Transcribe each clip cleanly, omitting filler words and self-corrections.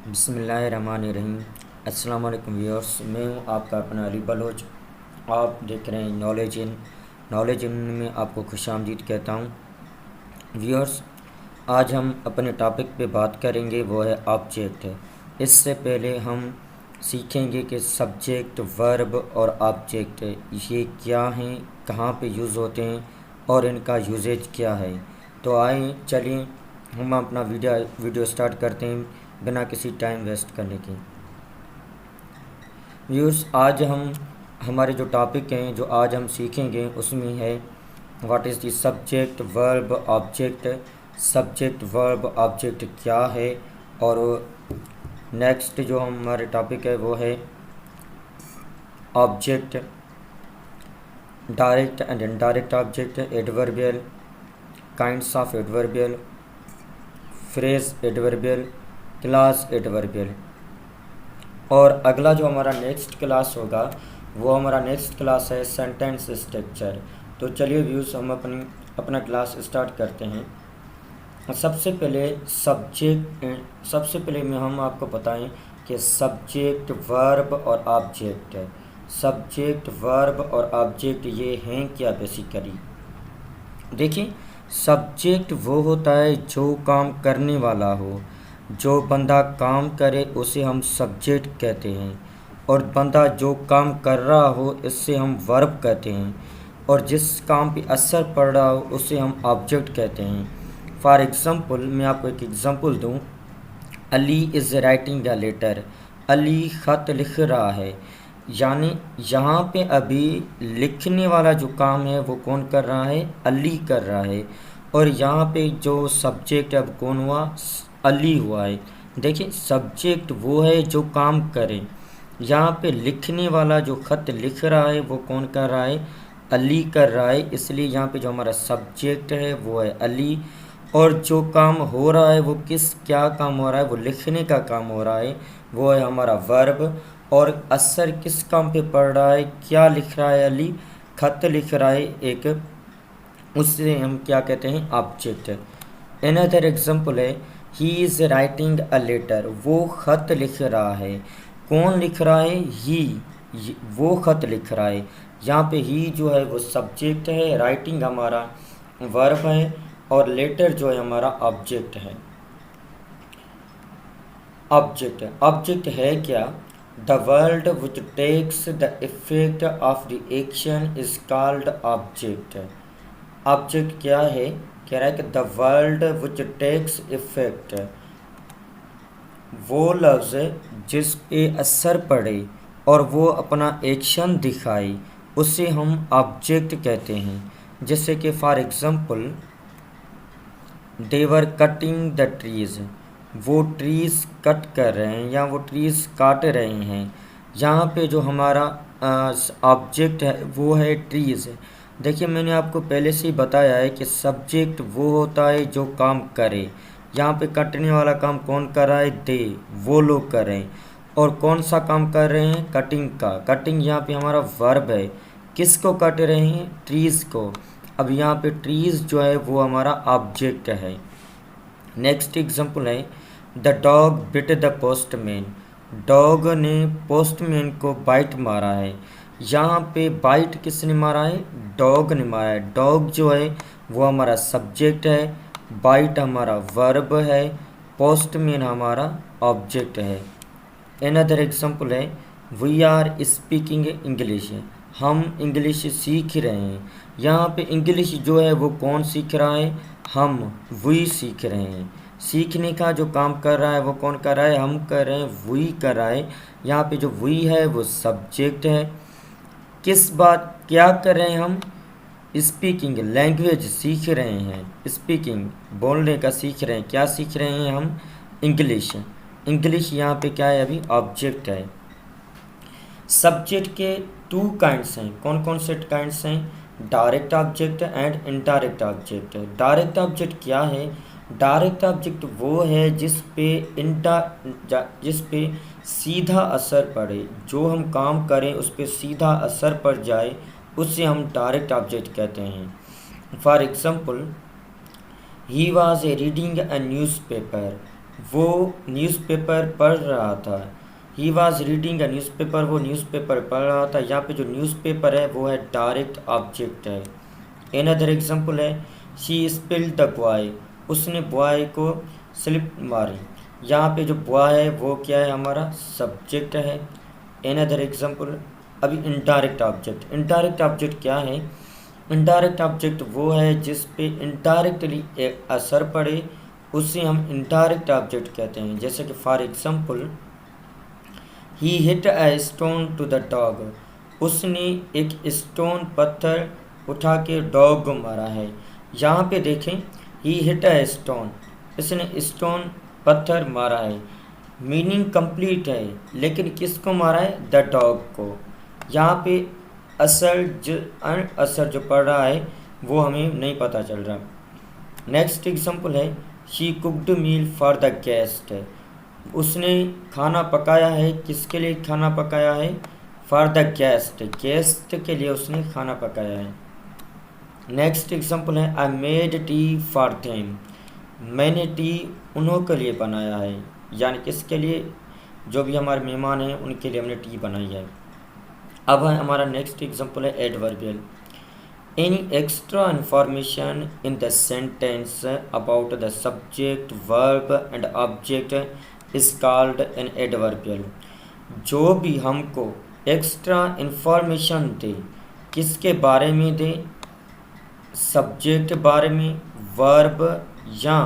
बिस्मिल्लाहिर्रहमानिर्रहीम। अस्सलाम वालेकुम व्यूअर्स, मैं हूँ आपका अपना अली बलोच। आप देख रहे हैं नॉलेज इन में आपको खुशामदीद कहता हूँ। व्यूअर्स, आज हम अपने टॉपिक पे बात करेंगे, वो है ऑब्जेक्ट। इससे पहले हम सीखेंगे कि सब्जेक्ट, वर्ब और ऑब्जेक्ट ये क्या हैं, कहाँ पे यूज़ होते हैं और इनका यूजेज क्या है। तो आए चलिए हम अपना वीडियो स्टार्ट करते हैं बिना किसी टाइम वेस्ट करने के। व्यूअर्स, आज हम हमारे जो टॉपिक हैं जो आज हम सीखेंगे उसमें है what is the subject verb object. Subject verb object क्या है, और नेक्स्ट जो हमारे टॉपिक है वो है object, direct and indirect object, adverbial, kinds of adverbial, phrase adverbial, class adverbial. और अगला जो हमारा नेक्स्ट क्लास होगा वो हमारा नेक्स्ट क्लास है सेंटेंस स्ट्रक्चर। तो चलिए व्यूज़, हम अपना क्लास स्टार्ट करते हैं। सबसे पहले में हम आपको बताएं कि सब्जेक्ट, वर्ब और ऑब्जेक्ट। सब्जेक्ट, वर्ब और ऑब्जेक्ट ये हैं क्या बेसिकली। देखिए, सब्जेक्ट वो होता है जो काम करने वाला हो। जो बंदा काम करे उसे हम सब्जेक्ट कहते हैं, और बंदा जो काम कर रहा हो इससे हम वर्ब कहते हैं, और जिस काम पे असर पड़ रहा हो उसे हम ऑब्जेक्ट कहते हैं। फॉर एग्ज़ाम्पल, मैं आपको एक एग्ज़ाम्पल दूँ। Ali is writing a letter. Ali ख़त लिख रहा है। यानी यहाँ पे अभी लिखने वाला जो काम है वो कौन कर रहा है, अली कर रहा है। और यहाँ पे जो सब्जेक्ट अब कौन हुआ, अली हुआ है। देखिए, सब्जेक्ट वो है जो काम करे। यहाँ पे लिखने वाला जो ख़त लिख रहा है वो कौन कर रहा है, अली कर रहा है। इसलिए यहाँ पे जो हमारा सब्जेक्ट है वो है अली, और जो काम हो रहा है वो क्या काम हो रहा है, वो लिखने का काम हो रहा है, वो है हमारा वर्ब। और असर किस काम पे पड़ रहा है, क्या लिख रहा है अली, खत लिख रहा है एक, उससे हम क्या कहते हैं, ऑब्जेक्ट। अनदर एग्जांपल है he is writing a letter. वो खत लिख रहा है। कौन लिख रहा है, ही, वो खत लिख रहा है। यहाँ पे ही जो है वो सब्जेक्ट है, राइटिंग हमारा वर्ब है, और लेटर जो है हमारा ऑब्जेक्ट है। ऑब्जेक्ट है क्या, the world which takes the effect of the action is called object. Object क्या है, कह रहा है कि the world which takes effect, वो लफ्ज़ जिस पे असर पड़े और वो अपना एक्शन दिखाए उसे हम ऑब्जेक्ट कहते हैं। जैसे कि for example, they're cutting the trees. वो ट्रीज़ कट कर रहे हैं या वो ट्रीज़ काट रहे हैं। यहाँ पे जो हमारा ऑब्जेक्ट है वो है ट्रीज़। देखिए, मैंने आपको पहले से ही बताया है कि सब्जेक्ट वो होता है जो काम करे। यहाँ पे कटने वाला काम कौन कर रहा है, दे, वो लोग कर रहे हैं। और कौन सा काम कर रहे हैं, कटिंग का। कटिंग यहाँ पे हमारा वर्ब है। किसको कट रहे हैं, ट्रीज़ को। अब यहाँ पे ट्रीज़ जो है वो हमारा ऑब्जेक्ट है। नेक्स्ट एग्जांपल है the dog bit the postman. Dog ने पोस्टमैन को बाइट मारा है। यहाँ पे बाइट किसने मारा है, डॉग ने मारा है। डॉग जो है वो हमारा सब्जेक्ट है, बाइट हमारा वर्ब है, पोस्टमैन हमारा ऑब्जेक्ट है। अनदर एग्जांपल है वी आर स्पीकिंग इंग्लिश। हम इंग्लिश सीख रहे हैं। यहाँ पे इंग्लिश जो है वो कौन सीख रहा है, हम, वी सीख रहे हैं। सीखने का जो काम कर रहा है वो कौन कर रहा है, हम कर रहे हैं, वी कर रहा है। यहाँ पे जो वी है वो सब्जेक्ट है। किस बात, क्या कर रहे हैं हम, स्पीकिंग, लैंग्वेज सीख रहे हैं। स्पीकिंग, बोलने का सीख रहे हैं। क्या सीख रहे हैं हम, इंग्लिश। इंग्लिश यहाँ पे क्या है, अभी ऑब्जेक्ट है। सब्जेक्ट के टू काइंड्स हैं। कौन कौन से काइंड्स हैं, direct object and indirect object. Direct object क्या है, डायरेक्ट ऑब्जेक्ट वो है जिस पे सीधा असर पड़े। जो हम काम करें उस पे सीधा असर पड़ जाए उससे हम डायरेक्ट ऑब्जेक्ट कहते हैं। For example, he was reading a newspaper. वो न्यूज़पेपर पढ़ रहा था। He was reading a newspaper, वो न्यूज़पेपर पढ़ रहा था। यहाँ पे जो न्यूज़पेपर है वो है डायरेक्ट ऑब्जेक्ट है। अनदर एग्जाम्पल है शी स्पिल्ड द बॉय, उसने बॉय को स्लिप मारी। यहाँ पे जो बॉय है वो क्या है, हमारा सब्जेक्ट है। अनदर एग्जाम्पल, अभी इनडायरेक्ट ऑब्जेक्ट। इनडायरेक्ट ऑब्जेक्ट क्या है? इनडायरेक्ट ऑब्जेक्ट वो है जिस पे इनडायरेक्टली एक असर पड़े, उसे हम इनडायरेक्ट ऑब्जेक्ट कहते हैं। जैसे कि for example, he hit a stone to the dog, उसने एक स्टोन पत्थर उठा के डॉग को मारा है। यहाँ पे देखें, ही हिट अ स्टोन, इसने स्टोन पत्थर मारा है, मीनिंग कंप्लीट है, लेकिन किसको मारा है? द डॉग को। यहाँ पे असर जो पड़ रहा है वो हमें नहीं पता चल रहा। नेक्स्ट एग्जाम्पल है she cooked meal for the guest, उसने खाना पकाया है, किसके लिए खाना पकाया है? फॉर द गेस्ट, गेस्ट के लिए उसने खाना पकाया है। नेक्स्ट एग्जाम्पल है I made tea for them, मैंने टी उन्हों के लिए बनाया है, यानी किसके लिए? जो भी हमारे मेहमान हैं उनके लिए हमने टी बनाई है। अब है हमारा नेक्स्ट एग्जाम्पल है adverbial. Any extra information in the sentence about the subject, verb and object is called an adverbial। जो भी हमको एक्स्ट्रा इंफॉर्मेशन दे, किसके बारे में दे? सब्जेक्ट बारे में, वर्ब या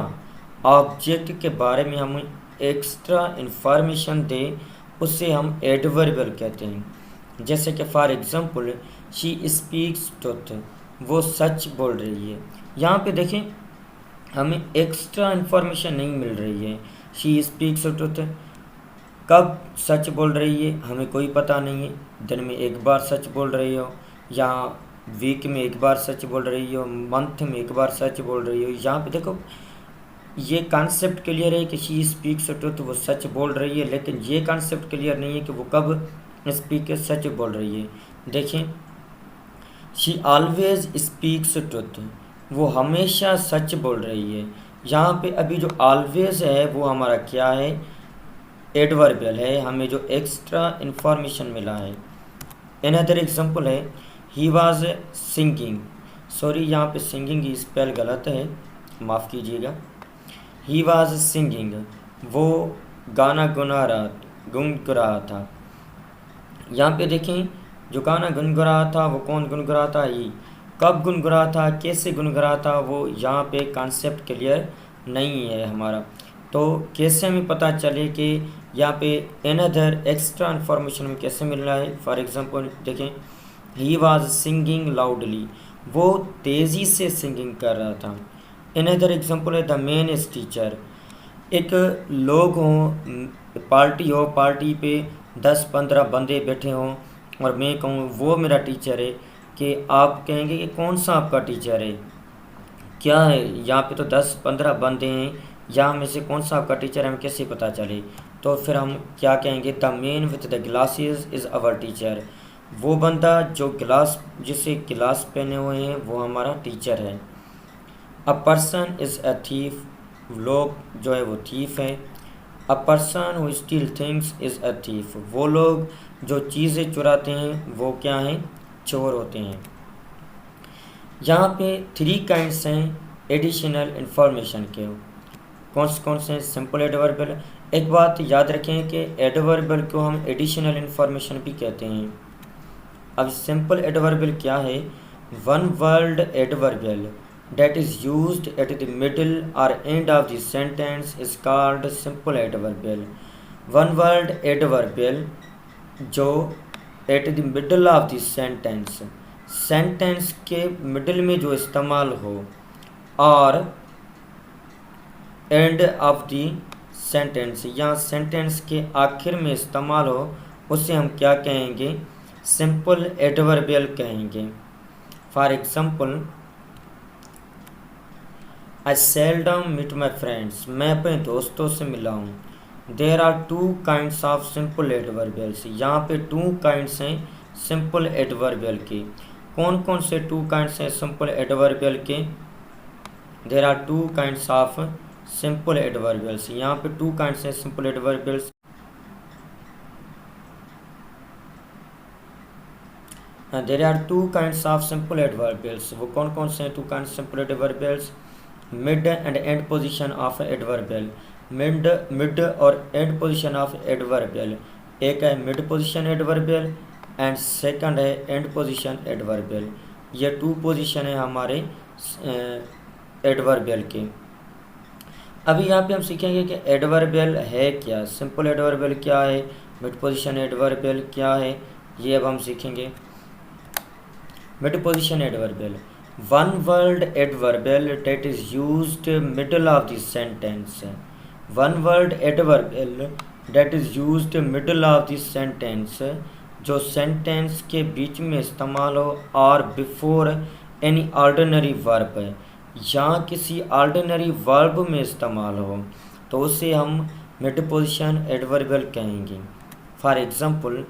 ऑब्जेक्ट के बारे में हमें एक्स्ट्रा इंफॉर्मेशन दे, उसे हम एडवर्बियल कहते हैं। जैसे कि for example she speaks truth, वो सच बोल रही है। यहाँ पे देखें, हमें एक्स्ट्रा इंफॉर्मेशन नहीं मिल रही है। शी स्पीक्स ट्रुथ, कब सच बोल रही है हमें कोई पता नहीं है। दिन में एक बार सच बोल रही हो, या वीक में एक बार सच बोल रही हो, मंथ में एक बार सच बोल रही हो। यहाँ पे देखो, ये कॉन्सेप्ट क्लियर है कि शी स्पीक्स ट्रुथ, वो सच बोल रही है, लेकिन ये कॉन्सेप्ट क्लियर नहीं है कि वो कब सच बोल रही है। देखें, शी ऑलवेज स्पीक्स ट्रुथ, वो हमेशा सच बोल रही है। यहाँ पे अभी जो ऑलवेज है वो हमारा क्या है? एडवर्बियल है, हमें जो एक्स्ट्रा इंफॉर्मेशन मिला है। अनदर एग्जांपल है ही वाज सिंगिंग, सॉरी यहाँ पे सिंगिंग की स्पेल गलत है, माफ़ कीजिएगा। ही वाज सिंगिंग, वो गाना गुनगुना रहा था। यहाँ पे देखें, जो गाना गुनगुना था वो कौन गुनगुना था? ही। कब गुनगुना था, कैसे गुनगुना था, वो यहाँ पे कॉन्सेप्ट क्लियर नहीं है हमारा। तो कैसे हमें पता चले कि यहाँ पे अनदर एक्स्ट्रा इन्फॉर्मेशन में कैसे मिल रहा है? फॉर एग्जांपल देखें, ही वाज सिंगिंग लाउडली, वो तेज़ी से सिंगिंग कर रहा था। अनदर एग्जांपल है द मैन इज टीचर, एक लोग हों, पार्टी हो, पार्टी पे 10-15 बंदे बैठे हों और मैं कहूँ वो मेरा टीचर है, कि आप कहेंगे कि कौन सा आपका टीचर है? क्या है, यहाँ पे तो 10-15 बंदे हैं, यहाँ में से कौन सा आपका टीचर है हमें कैसे पता चले? तो फिर हम क्या कहेंगे? The man with the glasses is our teacher, वो बंदा जो जिसे गिलास पहने हुए हैं वो हमारा टीचर है। A person is a thief, लोग जो है वो थीफ है। A person who steel things is a thief, वो लोग जो चीज़ें चुराते हैं वो क्या हैं? चोर होते हैं। यहाँ पे 3 काइंड्स हैं एडिशनल इन्फॉर्मेशन के। कौन से हैं? Simple adverbial. एक बात याद रखें कि एडवर्बियल को हम एडिशनल इन्फॉर्मेशन भी कहते हैं। अब सिंपल एडवर्बियल क्या है? One word adverbial that is used at the middle or end of the sentence is called simple adverbial। one word adverbial जो at the middle of the sentence के middle में जो इस्तेमाल हो और end of the sentence या sentence के आखिर में इस्तेमाल हो, उसे हम क्या कहेंगे? सिंपल एडवर्बियल कहेंगे। For example, I seldom meet my friends, मैं अपने दोस्तों से मिला हूँ। There are 2 kinds of simple adverbials, यहाँ पे 2 काइंड्स हैं सिंपल एडवर्बियल के। कौन कौन से 2 काइंड्स हैं सिंपल एडवर्बियल के? There are 2 kinds of simple adverbials. यहाँ पे टू काइंड्स हैं simple adverbials. There are two kinds of simple adverbials. वो कौन कौन से हैं two kinds simple adverbials? Mid end end position of adverbial. Mid और एंड पोजीशन ऑफ एडवर्बियल। एक है mid position adverbial and second है एंड पोजीशन एडवर्बियल। ये टू पोजीशन है हमारे एडवर्बियल के। अभी यहाँ पे हम सीखेंगे कि एडवर्बियल है क्या, सिंपल एडवर्बियल क्या है, मिड पोजीशन एडवर्बियल क्या है, ये अब हम सीखेंगे। Mid position adverbial, one word adverbial that is used middle of the sentence। One word adverbial that is used middle of the sentence, जो सेंटेंस के बीच में इस्तेमाल हो और बिफोर एनी ऑर्डिनरी वर्ब, या किसी ऑर्डिनरी वर्ब में इस्तेमाल हो, तो उसे हम मिड पोजीशन एडवर्बियल कहेंगे। For example,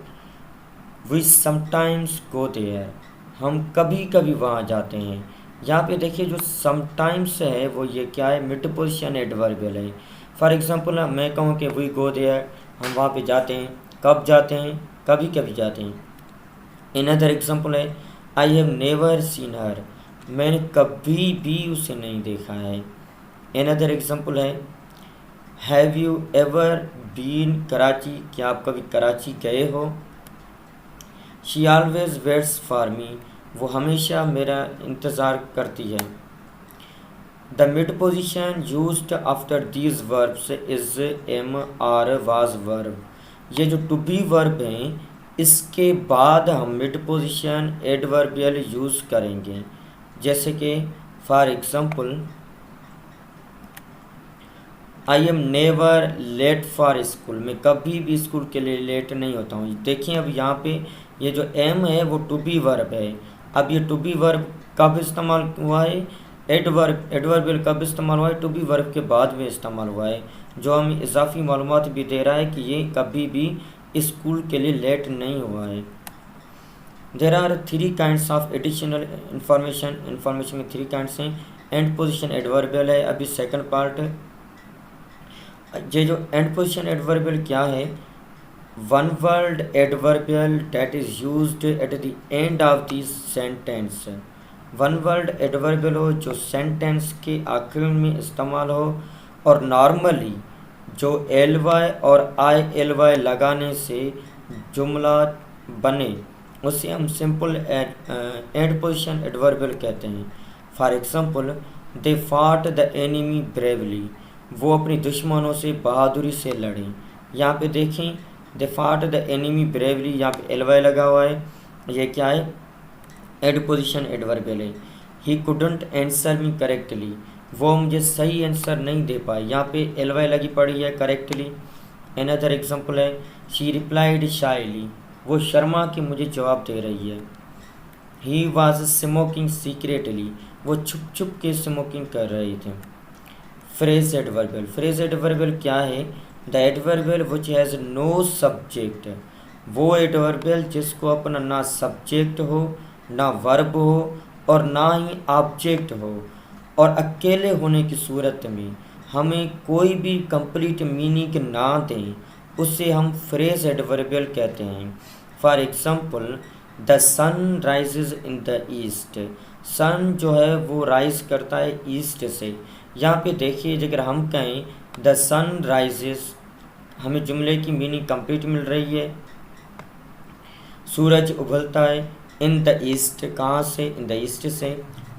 we sometimes go there, हम कभी कभी वहाँ जाते हैं। यहाँ पे देखिए जो समटाइम्स है वो ये क्या है, मिड पोजीशन एडवर्बियल है। फॉर एग्जांपल मैं कहूँ कि वी गो देयर, हम वहाँ पे जाते हैं। कब जाते हैं? कभी कभी जाते हैं। अनदर एग्जांपल है I have never seen her, मैंने कभी भी उसे नहीं देखा है। अनदर एग्जांपल है have you ever been Karachi, क्या आप कभी कराची गए हो? She always waits for me, वो हमेशा मेरा इंतज़ार करती है। The mid position used after these verbs is am are was verb. ये जो टू बी वर्ब हैं इसके बाद हम मिड पोजीशन एडवर्बियल यूज़ करेंगे। जैसे कि for example I am never late for school, मैं कभी भी स्कूल के लिए लेट नहीं होता हूँ। देखिए अब यहाँ पे ये जो एम है वो टू बी वर्ब है। अब ये टू बी वर्ब कब इस्तेमाल हुआ है? एडवर्बियल कब इस्तेमाल हुआ है? टू बी वर्ब के बाद में इस्तेमाल हुआ है, जो हमें इजाफी मालूमात भी दे रहा है कि ये कभी भी स्कूल के लिए लेट नहीं हुआ है। There are three kinds of additional information में थ्री काइंड्स हैं। एंड पोजीशन एडवर्बियल है अभी सेकंड पार्ट। ये जो एंड पोजीशन एडवर्बियल क्या है? One word adverbial that is used at the end of the sentence। One word adverbial हो जो सेंटेंस के आखिर में इस्तेमाल हो और नॉर्मली जो एल वाई और आई एल वाई लगाने से जुमला बने उसे हम सिंपल एंड पोजीशन एडवर्बियल कहते हैं। For example they fought the enemy bravely, वो अपने दुश्मनों से बहादुरी से लड़े। यहाँ पे देखें they fought the enemy bravely, यहाँ पे एल वाई लगा हुआ है, ये क्या है? एड पोजीशन एडवर्बियल है। He couldn't answer me correctly, वो मुझे सही आंसर नहीं दे पाए, यहाँ पे एल वाई लगी पड़ी है करेक्टली। अनदर एग्जांपल है शी रिप्लाइड शाइली, वो शर्मा के मुझे जवाब दे रही है। ही वॉज स्मोकिंग सीक्रेटली, वो छुप छुप के स्मोकिंग कर रहे थे। फ्रेज एडवर्बियल, फ्रेज एडवर्बियल क्या है? The adverbial which has no subject, वो एडवर्बियल जिसको अपना ना सब्जेक्ट हो, ना वर्ब हो और ना ही ऑब्जेक्ट हो, और अकेले होने की सूरत में हमें कोई भी कंप्लीट मीनिंग ना दें, उसे हम फ्रेज एडवर्बियल कहते हैं। For example the sun rises in the east, sun जो है वो राइज करता है ईस्ट से। यहाँ पे देखिए अगर हम कहें द सन राइजेज, हमें जुमले की मीनिंग कंप्लीट मिल रही है। सूरज उगलता है इन द ईस्ट, कहाँ से? इन द ईस्ट से।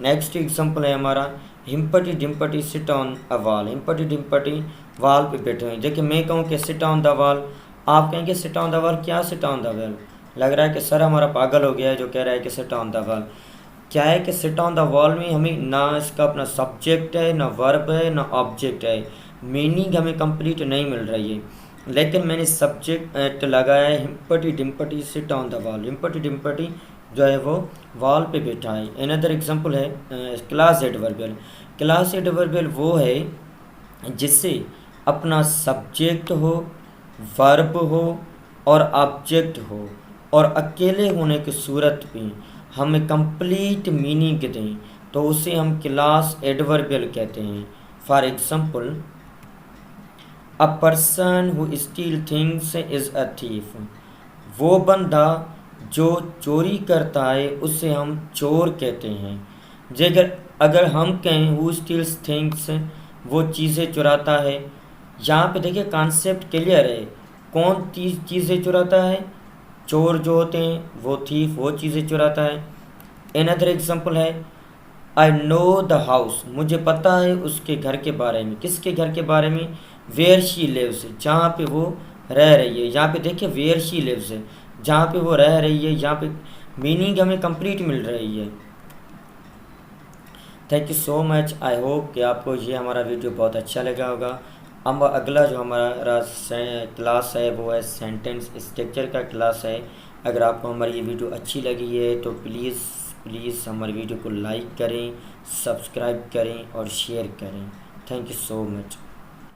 नेक्स्ट एग्जांपल है हमारा Humpty Dumpty sit on a wall, Humpty Dumpty wall पे बैठे हुए। देखिए मैं कहूँ कि सिट ऑन द वॉल, आप कहेंगे सिट ऑन द वॉल, क्या सिट ऑन द वॉल? लग रहा है कि सर हमारा पागल हो गया है जो कह रहा है कि सिट ऑन द वॉल। क्या है कि सिट ऑन द वॉल में हमें ना इसका अपना सब्जेक्ट है, ना वर्ब है, ना ऑब्जेक्ट है, मीनिंग हमें कंप्लीट नहीं मिल रही है। लेकिन मैंने सब्जेक्ट लगाया है हिम्पटी Dumpty sit on the wall, Humpty डिम्पटी जो है वो वॉल पे बैठा है। अनदर एग्जांपल है क्लास एडवर्बियल। क्लास एडवर्बियल वो है जिससे अपना सब्जेक्ट हो, वर्ब हो और ऑब्जेक्ट हो, और अकेले होने की सूरत में हमें कंप्लीट मीनिंग दें, तो उसे हम क्लास एडवर्बियल कहते हैं। For example, a person who steel things is a thief. वो बंदा जो चोरी करता है उसे हम चोर कहते हैं। जेगर अगर हम कहें हु स्टील्स थिंग्स, वो चीज़ें चुराता है, यहाँ पे देखिए कॉन्सेप्ट क्लियर है। कौन चीज़ें चुराता है? चोर जो होते हैं वो थीफ, वो चीज़ें चुराता है। अनदर एग्जाम्पल है, आई नो द हाउस, मुझे पता है उसके घर के बारे में। किसके घर के बारे में? वेयर शी लिव्स, जहाँ पे वो रह रही है। यहाँ पे देखिए वेयर शी लिव्स है, जहाँ पे वो रह रही है। यहाँ पे मीनिंग हमें कंप्लीट मिल रही है। Thank you so much. I hope कि आपको ये हमारा वीडियो बहुत अच्छा लगा होगा। अब अगला जो हमारा क्लास है वो है सेंटेंस स्ट्रक्चर का क्लास है। अगर आपको हमारी ये वीडियो अच्छी लगी है तो प्लीज़ हमारे वीडियो को लाइक करें, सब्सक्राइब करें और शेयर करें। Thank you so much.